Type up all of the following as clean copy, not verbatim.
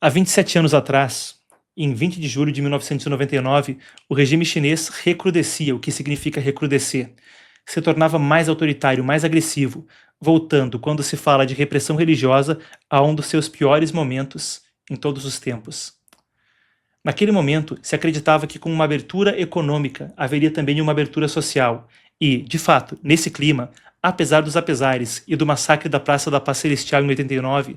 Há 27 anos atrás, em 20 de julho de 1999, o regime chinês recrudescia, o que significa recrudescer. Se tornava mais autoritário, mais agressivo, voltando, quando se fala de repressão religiosa, a um dos seus piores momentos em todos os tempos. Naquele momento, se acreditava que com uma abertura econômica haveria também uma abertura social. E, de fato, nesse clima, apesar dos apesares e do massacre da Praça da Paz Celestial em 89,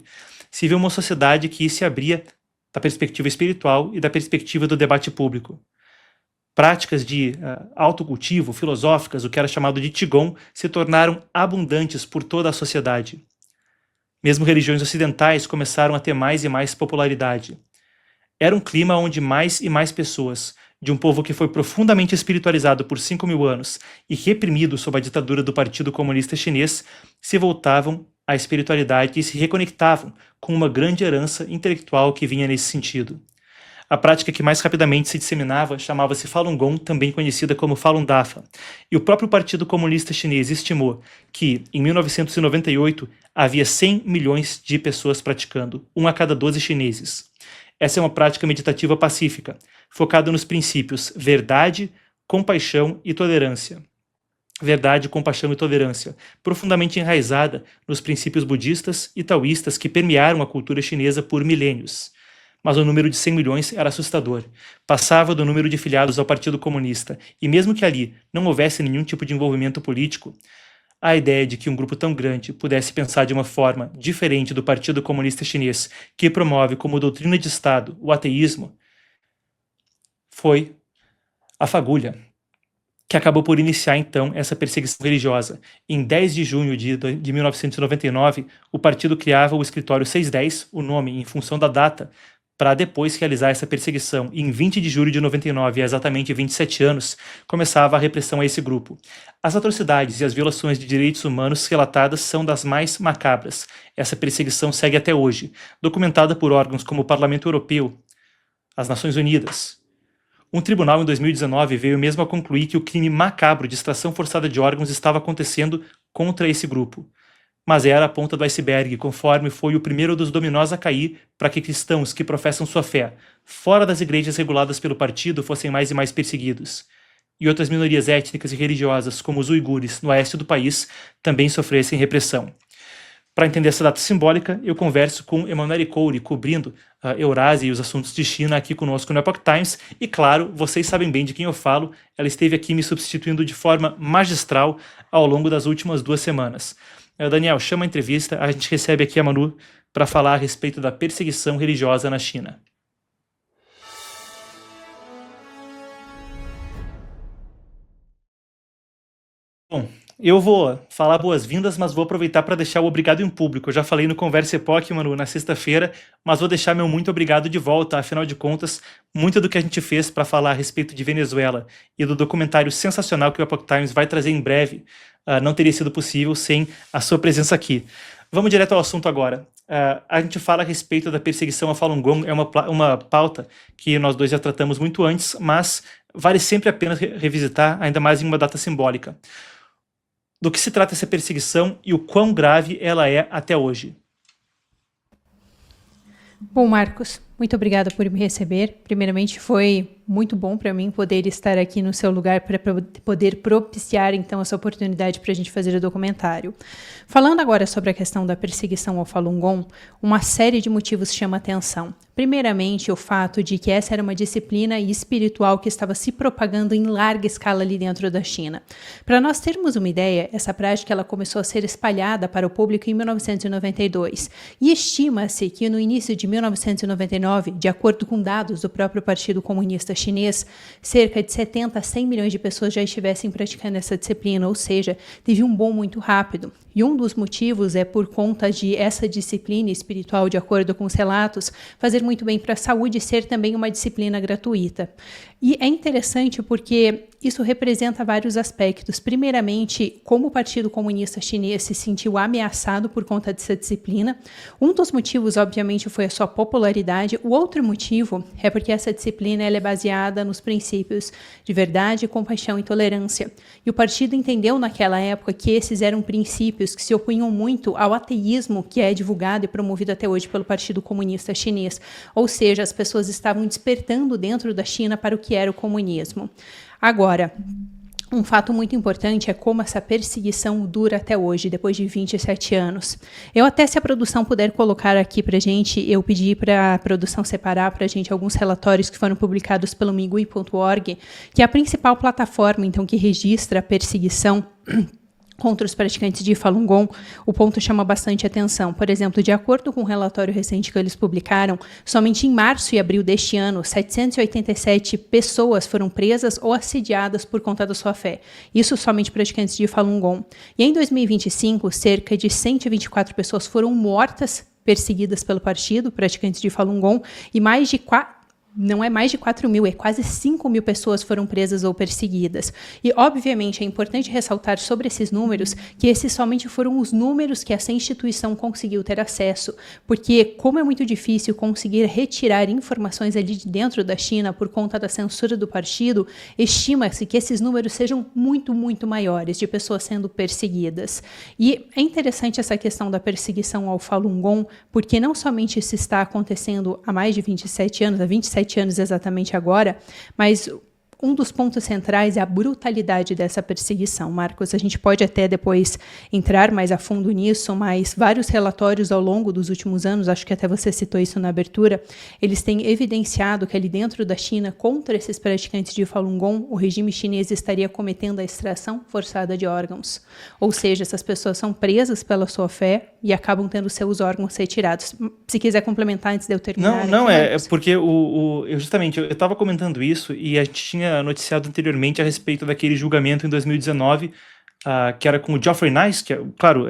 se viu uma sociedade que se abria da perspectiva espiritual e da perspectiva do debate público. Práticas de autocultivo, filosóficas, o que era chamado de Qigong, se tornaram abundantes por toda a sociedade. Mesmo religiões ocidentais começaram a ter mais e mais popularidade. Era um clima onde mais e mais pessoas, de um povo que foi profundamente espiritualizado por 5.000 anos e reprimido sob a ditadura do Partido Comunista Chinês, se voltavam à espiritualidade e se reconectavam com uma grande herança intelectual que vinha nesse sentido. A prática que mais rapidamente se disseminava chamava-se Falun Gong, também conhecida como Falun Dafa, e o próprio Partido Comunista Chinês estimou que, em 1998, havia 100 milhões de pessoas praticando, 1 a cada 12 chineses. Essa é uma prática meditativa pacífica, focada nos princípios verdade, compaixão e tolerância. Verdade, compaixão e tolerância, profundamente enraizada nos princípios budistas e taoístas que permearam a cultura chinesa por milênios. Mas o número de 100 milhões era assustador. Passava do número de filiados ao Partido Comunista, e mesmo que ali não houvesse nenhum tipo de envolvimento político, a ideia de que um grupo tão grande pudesse pensar de uma forma diferente do Partido Comunista Chinês, que promove como doutrina de Estado o ateísmo, foi a fagulha que acabou por iniciar então essa perseguição religiosa. Em 10 de junho de 1999, o partido criava o escritório 610, o nome em função da data, para depois realizar essa perseguição. E em 20 de julho de 99, há exatamente 27 anos, começava a repressão a esse grupo. As atrocidades e as violações de direitos humanos relatadas são das mais macabras. Essa perseguição segue até hoje, documentada por órgãos como o Parlamento Europeu, as Nações Unidas. Um tribunal em 2019 veio mesmo a concluir que o crime macabro de extração forçada de órgãos estava acontecendo contra esse grupo. Mas era a ponta do iceberg, conforme foi o primeiro dos dominós a cair para que cristãos que professam sua fé, fora das igrejas reguladas pelo partido, fossem mais e mais perseguidos. E outras minorias étnicas e religiosas, como os uigures, no oeste do país, também sofressem repressão. Para entender essa data simbólica, eu converso com Emanuele Coure, cobrindo a Eurásia e os assuntos de China aqui conosco no Epoch Times. E claro, vocês sabem bem de quem eu falo, ela esteve aqui me substituindo de forma magistral ao longo das últimas 2 semanas. Daniel, chama a entrevista, a gente recebe aqui a Manu para falar a respeito da perseguição religiosa na China. Bom, eu vou falar boas-vindas, mas vou aproveitar para deixar o obrigado em público. Eu já falei no Conversa Epoch, Manu, na sexta-feira, mas vou deixar meu muito obrigado de volta. Afinal de contas, muito do que a gente fez para falar a respeito de Venezuela e do documentário sensacional que o Epoch Times vai trazer em breve não teria sido possível sem a sua presença aqui. Vamos direto ao assunto agora. A gente fala a respeito da perseguição a Falun Gong, é uma pauta que nós dois já tratamos muito antes, mas vale sempre a pena revisitar, ainda mais em uma data simbólica. Do que se trata essa perseguição e o quão grave ela é até hoje? Bom, Marcos, muito obrigada por me receber. Primeiramente, foi muito bom para mim poder estar aqui no seu lugar para poder propiciar, então, essa oportunidade para a gente fazer o documentário. Falando agora sobre a questão da perseguição ao Falun Gong, uma série de motivos chama atenção. Primeiramente, o fato de que essa era uma disciplina espiritual que estava se propagando em larga escala ali dentro da China. Para nós termos uma ideia, essa prática ela começou a ser espalhada para o público em 1992 e estima-se que no início de 1999, de acordo com dados do próprio Partido Comunista Chinês, cerca de 70 a 100 milhões de pessoas já estivessem praticando essa disciplina, ou seja, teve um boom muito rápido. E um dos motivos é por conta de essa disciplina espiritual, de acordo com os relatos, fazer muito bem para a saúde e ser também uma disciplina gratuita. E é interessante porque isso representa vários aspectos. Primeiramente, como o Partido Comunista Chinês se sentiu ameaçado por conta dessa disciplina. Um dos motivos, obviamente, foi a sua popularidade. O outro motivo é porque essa disciplina ela é baseada nos princípios de verdade, compaixão e tolerância. E o partido entendeu naquela época que esses eram princípios que se opunham muito ao ateísmo que é divulgado e promovido até hoje pelo Partido Comunista Chinês. Ou seja, as pessoas estavam despertando dentro da China para o que era o comunismo. Agora, um fato muito importante é como essa perseguição dura até hoje, depois de 27 anos. Eu até, se a produção puder colocar aqui para a gente, eu pedi para a produção separar para a gente alguns relatórios que foram publicados pelo Minghui.org, que é a principal plataforma, então, que registra a perseguição contra os praticantes de Falun Gong. O ponto chama bastante atenção. Por exemplo, de acordo com um relatório recente que eles publicaram, somente em março e abril deste ano, 787 pessoas foram presas ou assediadas por conta da sua fé. Isso somente praticantes de Falun Gong. E em 2025, cerca de 124 pessoas foram mortas, perseguidas pelo partido, praticantes de Falun Gong, e não é mais de 4 mil, é quase 5 mil pessoas foram presas ou perseguidas. E, obviamente, é importante ressaltar sobre esses números que esses somente foram os números que essa instituição conseguiu ter acesso, porque, como é muito difícil conseguir retirar informações ali de dentro da China por conta da censura do partido, estima-se que esses números sejam muito, muito maiores de pessoas sendo perseguidas. E é interessante essa questão da perseguição ao Falun Gong, porque não somente isso está acontecendo há mais de 27 anos, há 27 anos exatamente agora, mas um dos pontos centrais é a brutalidade dessa perseguição. Marcos, a gente pode até depois entrar mais a fundo nisso, mas vários relatórios ao longo dos últimos anos, acho que até você citou isso na abertura, eles têm evidenciado que ali dentro da China, contra esses praticantes de Falun Gong, o regime chinês estaria cometendo a extração forçada de órgãos. Ou seja, essas pessoas são presas pela sua fé e acabam tendo seus órgãos retirados. Se quiser complementar antes de eu terminar. Não, é porque eu justamente, eu estava comentando isso e a gente tinha noticiado anteriormente a respeito daquele julgamento em 2019, que era com o Geoffrey Nice, que, claro,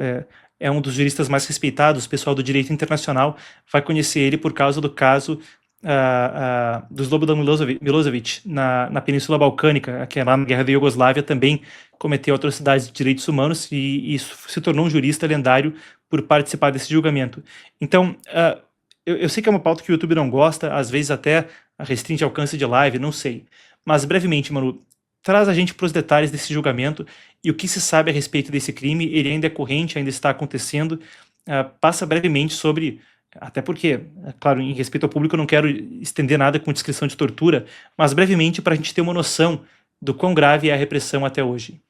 é um dos juristas mais respeitados, o pessoal do direito internacional vai conhecer ele por causa do caso do Slobodan Milosevic na Península Balcânica, que é lá na Guerra da Iugoslávia, também cometeu atrocidades de direitos humanos e isso se tornou um jurista lendário por participar desse julgamento. Então, eu sei que é uma pauta que o YouTube não gosta, às vezes até restringe alcance de live, não sei. Mas, brevemente, Manu, traz a gente para os detalhes desse julgamento e o que se sabe a respeito desse crime. Ele ainda é corrente, ainda está acontecendo. Passa brevemente sobre, até porque, claro, em respeito ao público eu não quero estender nada com descrição de tortura, mas brevemente para a gente ter uma noção do quão grave é a repressão até hoje.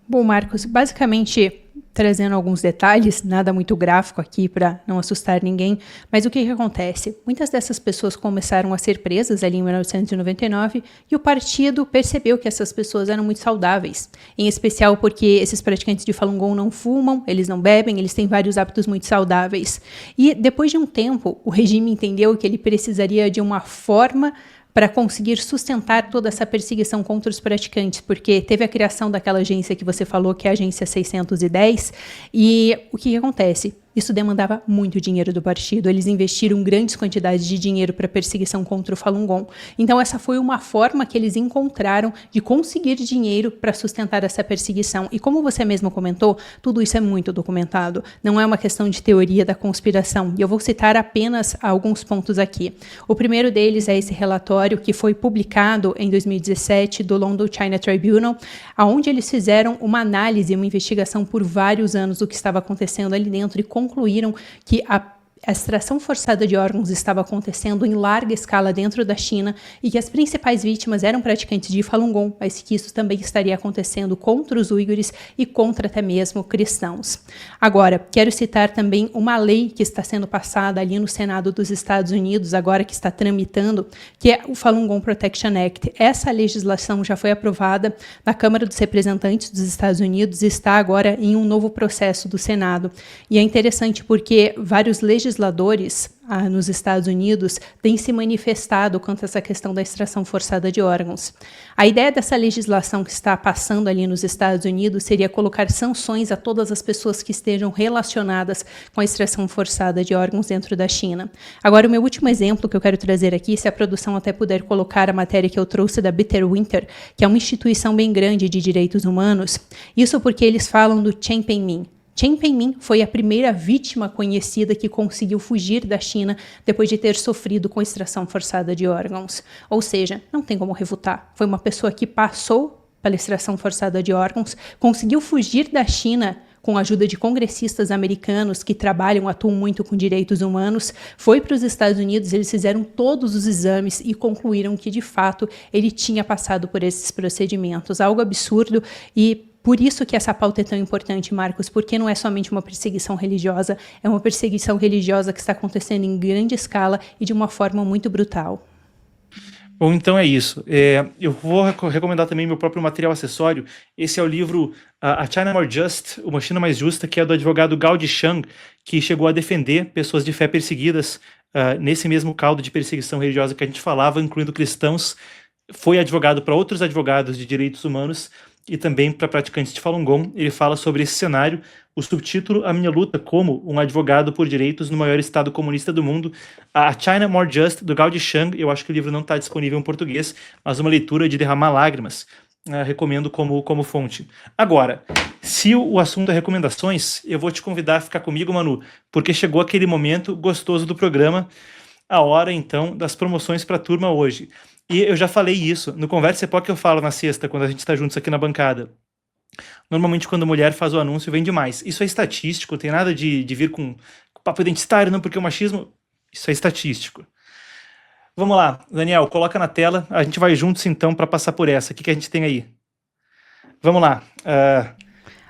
Bom, Marcos, basicamente, trazendo alguns detalhes, nada muito gráfico aqui para não assustar ninguém, mas o que acontece? Muitas dessas pessoas começaram a ser presas ali em 1999 e o partido percebeu que essas pessoas eram muito saudáveis, em especial porque esses praticantes de Falun Gong não fumam, eles não bebem, eles têm vários hábitos muito saudáveis. E depois de um tempo, o regime entendeu que ele precisaria de uma forma para conseguir sustentar toda essa perseguição contra os praticantes, porque teve a criação daquela agência que você falou, que é a agência 610, e o que acontece? Isso demandava muito dinheiro do partido, eles investiram grandes quantidades de dinheiro para a perseguição contra o Falun Gong. Então essa foi uma forma que eles encontraram de conseguir dinheiro para sustentar essa perseguição. E como você mesmo comentou, tudo isso é muito documentado, não é uma questão de teoria da conspiração. E eu vou citar apenas alguns pontos aqui. O primeiro deles é esse relatório que foi publicado em 2017 do London China Tribunal, onde eles fizeram uma análise, uma investigação por vários anos do que estava acontecendo ali dentro e concluíram que a extração forçada de órgãos estava acontecendo em larga escala dentro da China e que as principais vítimas eram praticantes de Falun Gong, mas que isso também estaria acontecendo contra os uigures e contra até mesmo cristãos. Agora, quero citar também uma lei que está sendo passada ali no Senado dos Estados Unidos, agora que está tramitando, que é o Falun Gong Protection Act. Essa legislação já foi aprovada na Câmara dos Representantes dos Estados Unidos e está agora em um novo processo do Senado. E é interessante porque vários legisladores nos Estados Unidos têm se manifestado quanto a essa questão da extração forçada de órgãos. A ideia dessa legislação que está passando ali nos Estados Unidos seria colocar sanções a todas as pessoas que estejam relacionadas com a extração forçada de órgãos dentro da China. Agora, o meu último exemplo que eu quero trazer aqui, se a produção até puder colocar a matéria que eu trouxe da Bitterwinter, que é uma instituição bem grande de direitos humanos, isso porque eles falam do Chen Pengmin. Chen Pengmin foi a primeira vítima conhecida que conseguiu fugir da China depois de ter sofrido com extração forçada de órgãos. Ou seja, não tem como refutar. Foi uma pessoa que passou pela extração forçada de órgãos, conseguiu fugir da China com a ajuda de congressistas americanos que atuam muito com direitos humanos, foi para os Estados Unidos, eles fizeram todos os exames e concluíram que, de fato, ele tinha passado por esses procedimentos. Algo absurdo e por isso que essa pauta é tão importante, Marcos, porque não é somente uma perseguição religiosa, é uma perseguição religiosa que está acontecendo em grande escala e de uma forma muito brutal. Bom, então é isso. Eu vou recomendar também meu próprio material acessório. Esse é o livro A China More Just, Uma China Mais Justa, que é do advogado Gao Dishang, que chegou a defender pessoas de fé perseguidas nesse mesmo caldo de perseguição religiosa que a gente falava, incluindo cristãos. Foi advogado para outros advogados de direitos humanos e também para praticantes de Falun Gong. Ele fala sobre esse cenário. O subtítulo, A Minha Luta como um Advogado por Direitos no Maior Estado Comunista do Mundo, A China More Just, do Gao Dishang. Eu acho que o livro não está disponível em português, mas uma leitura de derramar lágrimas. Recomendo como fonte. Agora, se o assunto é recomendações, eu vou te convidar a ficar comigo, Manu, porque chegou aquele momento gostoso do programa, a hora, então, das promoções para a turma hoje. E eu já falei isso, no Conversa Epoch eu falo na sexta, quando a gente está juntos aqui na bancada. Normalmente quando a mulher faz o anúncio vende mais. Isso é estatístico, não tem nada de vir com papo identitário, não, porque o machismo, isso é estatístico. Vamos lá, Daniel, coloca na tela, a gente vai juntos então para passar por essa. O que a gente tem aí? Vamos lá.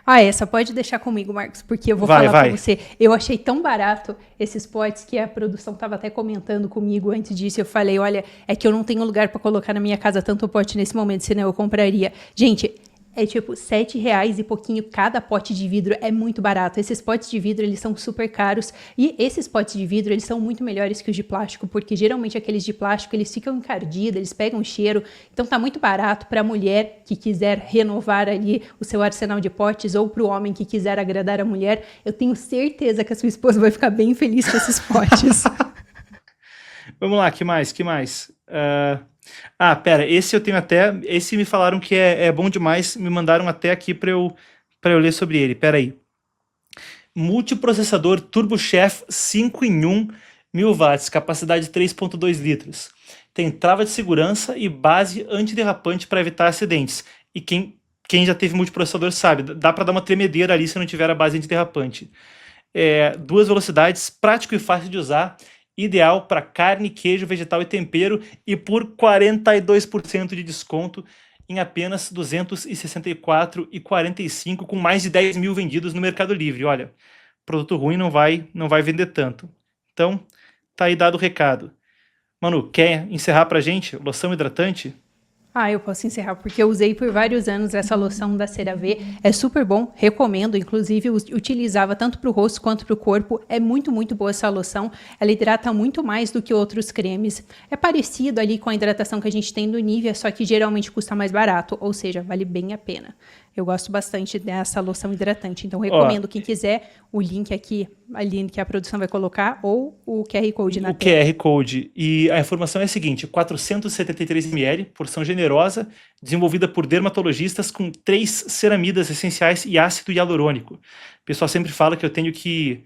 Essa pode deixar comigo, Marcos, porque eu vou falar para você. Eu achei tão barato esses potes que a produção estava até comentando comigo antes disso. Eu falei, olha, é que eu não tenho lugar para colocar na minha casa tanto pote nesse momento, senão eu compraria. Gente, é tipo R$7 e pouquinho cada pote de vidro, é muito barato. Esses potes de vidro, eles são super caros e esses potes de vidro, eles são muito melhores que os de plástico, porque geralmente aqueles de plástico, eles ficam encardidos, eles pegam cheiro, então tá muito barato para a mulher que quiser renovar ali o seu arsenal de potes ou para o homem que quiser agradar a mulher. Eu tenho certeza que a sua esposa vai ficar bem feliz com esses potes. Vamos lá, que mais? Pera, esse eu tenho até, esse me falaram que é bom demais, me mandaram até aqui para eu ler sobre ele, pera aí. Multiprocessador TurboChef 5 em 1, 1000 watts, capacidade 3.2 litros. Tem trava de segurança e base antiderrapante para evitar acidentes. E quem já teve multiprocessador sabe, dá para dar uma tremedeira ali se não tiver a base antiderrapante. 2 velocidades, prático e fácil de usar, ideal para carne, queijo, vegetal e tempero e por 42% de desconto em apenas R$ 264,45 com mais de 10 mil vendidos no Mercado Livre. Olha, produto ruim não vai vender tanto. Então, tá aí dado o recado. Manu, quer encerrar pra gente? Loção hidratante? Eu posso encerrar, porque eu usei por vários anos essa loção da CeraVe, é super bom, recomendo, inclusive utilizava tanto para o rosto quanto para o corpo, é muito, muito boa essa loção, ela hidrata muito mais do que outros cremes, é parecido ali com a hidratação que a gente tem do Nivea, só que geralmente custa mais barato, ou seja, vale bem a pena. Eu gosto bastante dessa loção hidratante, então recomendo quem quiser o link aqui, ali que a produção vai colocar, ou o QR Code na tela. O QR Code. E a informação é a seguinte, 473 ml, porção generosa, desenvolvida por dermatologistas com 3 ceramidas essenciais e ácido hialurônico. O pessoal sempre fala que eu tenho que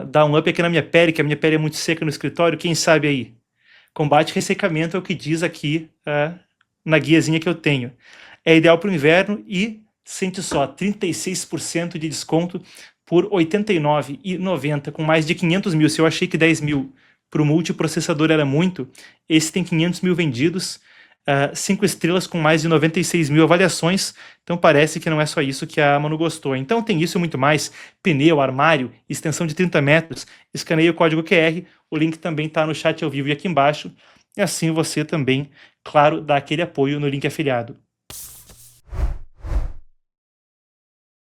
dar um up aqui na minha pele, que a minha pele é muito seca no escritório, quem sabe aí? Combate ressecamento é o que diz aqui na guiazinha que eu tenho. É ideal para o inverno e sente só 36% de desconto por R$ 89,90, com mais de 500 mil. Se eu achei que 10 mil para o multiprocessador era muito, esse tem 500 mil vendidos, 5 estrelas com mais de 96 mil avaliações, então parece que não é só isso que a Manu gostou. Então tem isso e muito mais, pneu, armário, extensão de 30 metros, escaneie o código QR, o link também está no chat ao vivo e aqui embaixo, e assim você também, claro, dá aquele apoio no link afiliado.